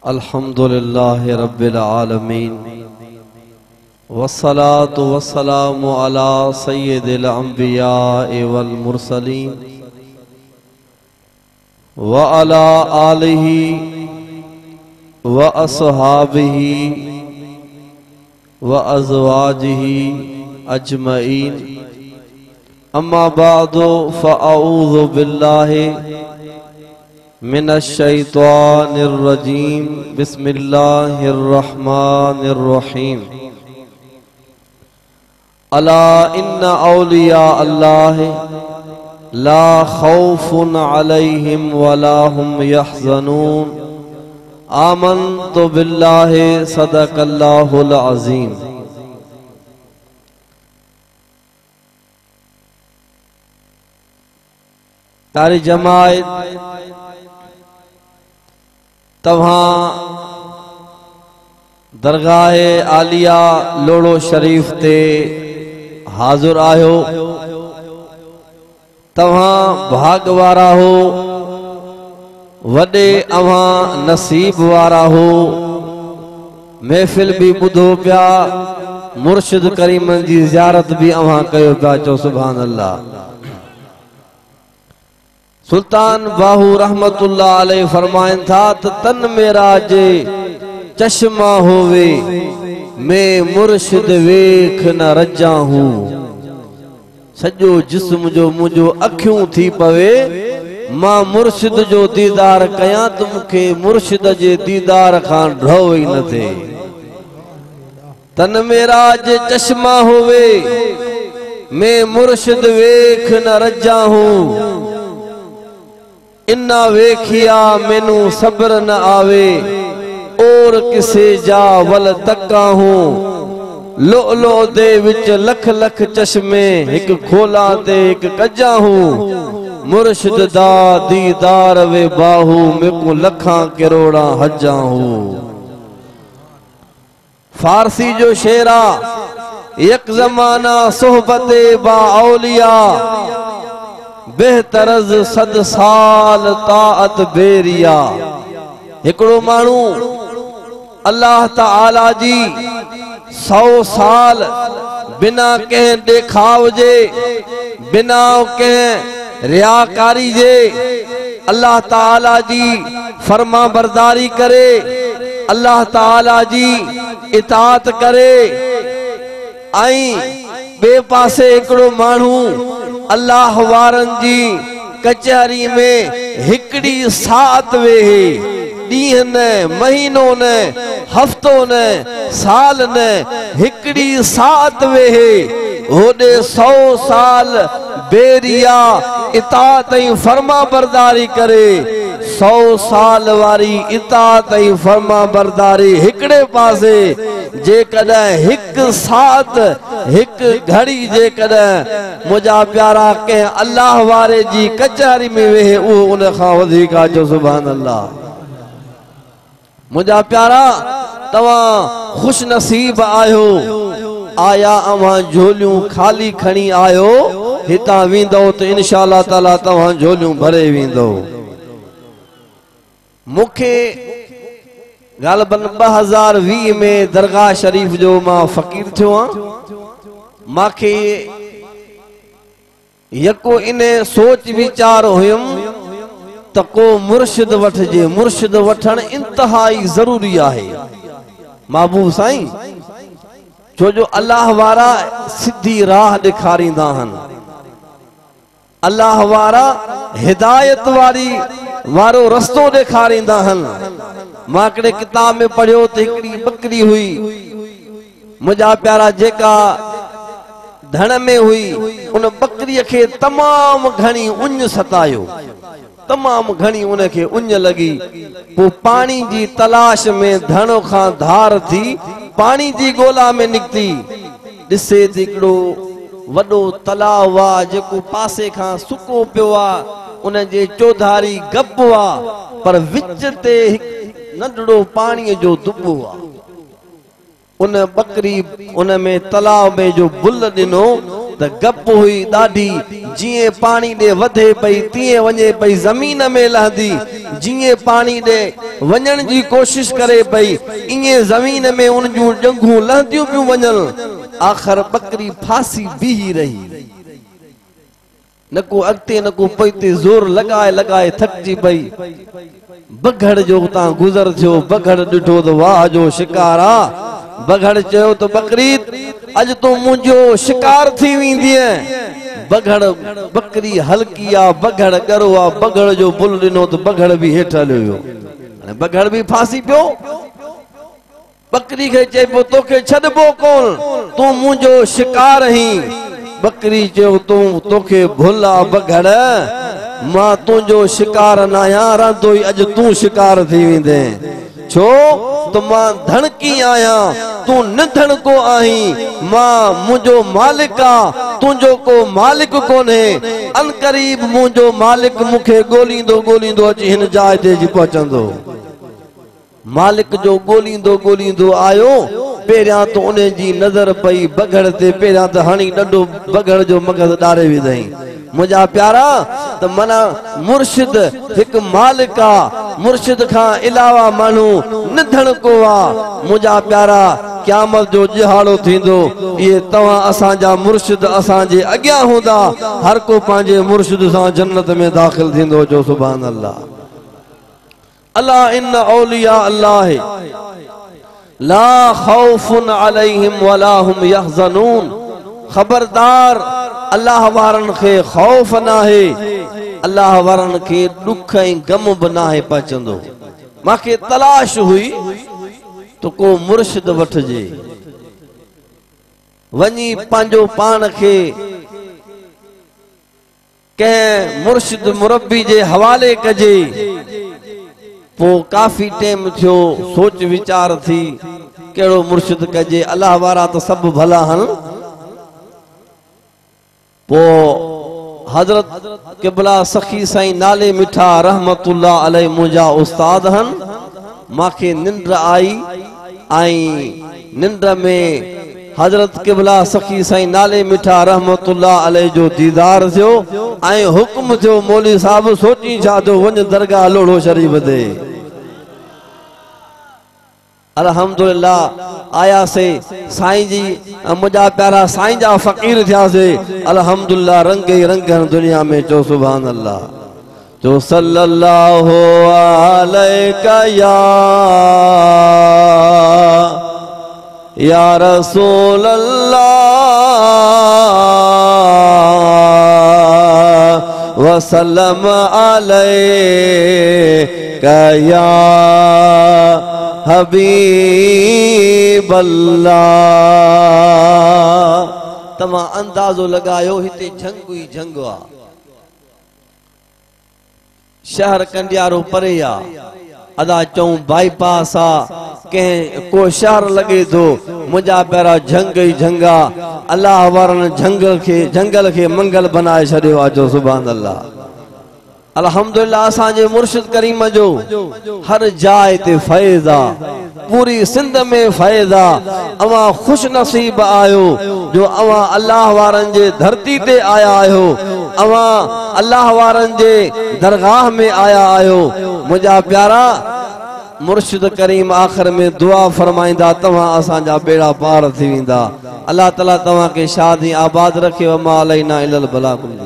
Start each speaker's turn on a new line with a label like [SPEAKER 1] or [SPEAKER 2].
[SPEAKER 1] अल्हम्दुलिल्लाहि रब्बिल आलमीन वस्सलातु वस्सलामु अला सय्यिदिल अंबिया वल मुरसलीन व अला आलिहि व अस्हाबिहि व अज़वाजिहि अजमईन। अम्मा बादु फ़अऊज़ु बिल्लाहि मिनश्शैतानिर रजीम। बिस्मिल्लाहिर रहमानिर रहीम। अला इन्ना औलिया अल्लाह ला खौफुन अलैहिम वला हुम यहज़नून। आमन्तु बिल्लाहि सदक़ल्लाहुल अज़ीम। तारी जमात तव्हां दरगाह आलिया लोड़ो शरीफ ते हाज़िर आयो। तव्हां भाग वारा हो, वडे अवां नसीब वारा हो। महफिल भी बुधो पिया, मुर्शिद करीम जी ज़ियारत भी अवां कयो पिया। चो सुभान अल्लाह। सुल्तान बाहू रहमतुल्लाह अलैहि फरमाइन था तन मेरा जे चश्मा होवे मैं मुर्शिद वेख न रजा हूँ। सजो जिस्म जो मुझो अखियों थी पवे, मां मुर्शिद जो दीदार कयां तो मुखे मुर्शिद जे दीदार खां ढो ही न थे। तन मेरा जे चश्मा होवे मैं मुर्शिद वेख न रजा हूँ। इन्ना वेखिया मैनू सब्र न आवे, और किसे जा वल तक्का हूँ। लो लो दे विच लख लख चश्मे, एक खोला ते एक कजा हूँ। मुर्शिद दा दीदार वे बाहू, मेको लखा करोड़ा हजा हूँ। फारसी जो शेरा एक जमाना सोहबते बा औलिया, बेहतरज सद साल ताअत बेरिया। हिकड़ो मानू अल्लाह ताला जी 100 साल बिना कह देखाव जे, बिना कह रियाकारी जे अल्लाह ताला जी फरमा बरदारी करे, अल्लाह ताला जी इताअत करे। आई बे पासे हिकड़ो मानू अल्लाह वारन जी कचहरी में हिकड़ी सात वेहे, ॾींहं न महीनो न हफ्तो न साल न, हिकड़ी सात वेहे। होॾे 100 साल बेरिया इताअत ऐं फर्मा बरदारी करे। 100 साल वारी इताअत ऐं फर्मा बरदारी हिकड़े पासे, जेकॾहिं हिकु साथ हिकु घड़ी जेकॾहिं मुंहिंजा प्यारा कंहिं अल्लाह वारे जी कचहरी में वेहे, उहो उन खां वधीक आहे। जो सुभान अल्लाह। मुंहिंजा प्यारा तव्हां खुश नसीब आयो। आया अवां झोलियूं खाली खणी आयो, हितां वेंदो त इंशाअल्लाह ताला तव्हां झोलियूं भरे वेंदो। मूंखे ग़ालिबन 2020 में दरगाह शरीफ जो मां फ़कीर थियो आं। मांखे यको इन सोच वीचार हुयुमि त को मुर्शिद वठजे। मुर्शिद वठण इंतहाई ज़रूरी आहे महबूब साईं, छो जो अल्लाह वारा सिधी राह ॾेखारींदा आहिनि। अल्लाह वारा हिदायत वारो रस्तो ॾेखारींदा आहिनि। मां हिकिड़े किताब में पढ़ियो त हिकिड़ी बकरी हुई, मुंहिंजा प्यारा, जेका धण में हुई। उन बकरीअ खे तमाम घणी उञ सतायो, तमाम घणी उनखे उञ लगी। पोइ पानी जी तलाश में धण खां धार थी पानी जी गोला में निकती। ॾिसे त हिकिड़ो वॾो तलाव आहे, जेको पासे खां सुको पियो आहे, उन जे चौधारी गप आहे, पर विच ते नंढड़ो पाणीअ जो दुॿो आहे। उन बकरी उन में तलाव में जो बुल ॾिनो त गप हुई ॾाढी, जीअं पानी ॾे वधे पई तीअं वञे पई ज़मीन में लहंदी, जीअं पानी ॾे वञण जी कोशिश करे पई, इए ज़मीन में उन जूं जंगूं लहंदियूं पियूं वञनि। आखिर बकरी फांसी बीही रही, न को अॻिते न को पोइते, ज़ोर लगाए लगाए थकजी पई। बघड़ जो उतां गुज़र थियो, बघड़ ॾिठो त वाह जो शिकार आ। बघड़ चयो त बकरी अॼु तूं मुंहिंजो शिकार थी वेंदीअ। बघड़ बकरी हल्की आ, बघड़ ॻरो आ, बघड़ जो बुल ॾिनो त बघड़ बि हेठि हलियो वियो। बघड़ बि फांसी पियो। बकरी खे चए पियो तोखे छॾिबो कोन, तूं मुंहिंजो शिकार आहीं। बकरी चयो तोखे भुल आ बघड़, मां तुंहिंजो शिकार न आहियां, रहंदो ई अॼु तूं शिकार थी वेंदे। छो त मां धणकी आहियां, तूं निधण को आहीं। मां मुंहिंजो मालिक आ, तुंहिंजो को मालिक कोन्हे। अनकरीब मुंहिंजो मालिक मूंखे ॻोल्हींदो ॻोल्हींदो अची हिन जाइ ते पहुचंदो। मालिक जो ॻोल्हींदो ॻोल्हींदो आयो, पहिरियां त उन जी नज़र पई बघड़ ते। पहिरियां त हणी ॾंडो बघड़ जो मग़ज़ ॾारे विधई। मुंहिंजा प्यारा, त मना मुर्शिद हिकु मालिक आ, मुर्शिद खां अलावा माण्हू निधण को आ। मुंहिंजा प्यारा, क़यामत जो ॾिहाड़ो थींदो, इहे तव्हां असांजा मुर्शिद असांजे अॻियां हूंदा। हर को पंहिंजे मुर्शिद सां जन्नत में दाख़िल थींदो। जो सुभान अल्लाह। अला इन औलिया अल्लाह ला खौफुन अलैहिम वला हुम यहज़नून। खबरदार, अल्लाह वारन खे खौफ नाहे, अल्लाह वारन खे दुख ऐं गम बि नाहे पचंदो। मांखे तलाश हुई तो को मुर्शिद वठजे, वञी पंहिंजो पाण खे कंहिं मुर्शिद मुरब्बी जे हवाले कजे। पोइ काफ़ी टाइम थियो, सोच वीचार थी कहिड़ो मुर्शिद कजे। अल्लाह वारा त सभु भला हन। पोइ हज़रत क़िबला सखी साईं नाले मिठा रहमतुल्लाह अलैहि मुंहिंजा उस्ताद हन। मांखे निंड आई, ऐं निंड में हज़रत क़िबला सखी साईं नाले मिठा रहमतुल्लाह अलैहि जो दीदार थियो, ऐं हुक्म थियो मौली साहब सोची छा थियो, वञ दरगाह लोढ़ो शरीफ दे। अल्हम्दुलिल्लाह आया से साईं जी, मुंहिंजा प्यारा साईं जा फ़कीर थियासीं। अल्हम्दुलिल्लाह रंग ई रंग दुनिया में। चो सुभान अल्लाह। जो सल्लल्लाहु अलैका या रसूल अल्लाह वसल्लम अलैका या हबीब अल्लाह। तमां अंदाज़ो लगायो हिते जंग ही जंग आ। शहर कंडियारो परे आ, अदा चऊं बाईपास आ, कंहिं को शहर लगे थो, मुंहिंजा प्यारा जंग ही जंग आ। अल्लाह वारन जंगल खे मंगल बनाए छॾियो आ। जो सुभान अल्लाह। अल्हम्दुलिल्लाह असांजे मुर्शिद करीम जो हर जाइ ते फैज़ आ, पूरी सिंध में फैज़ आ। अवां खुश नसीब आयो जो अवां अल्लाह वारन जे धरती ते आया आयो, अवां अल्लाह वारन जे दरगाह में आया आयो। मुंहिंजा प्यारा, मुर्शिद करीम आखिर में दुआ फरमाइंदा, तव्हां असांजा बेड़ा पार थी वेंदा। अल्लाह ताला तव्हां खे शादी आबाद रखे। व मा अलैना इल्लल बलागुल।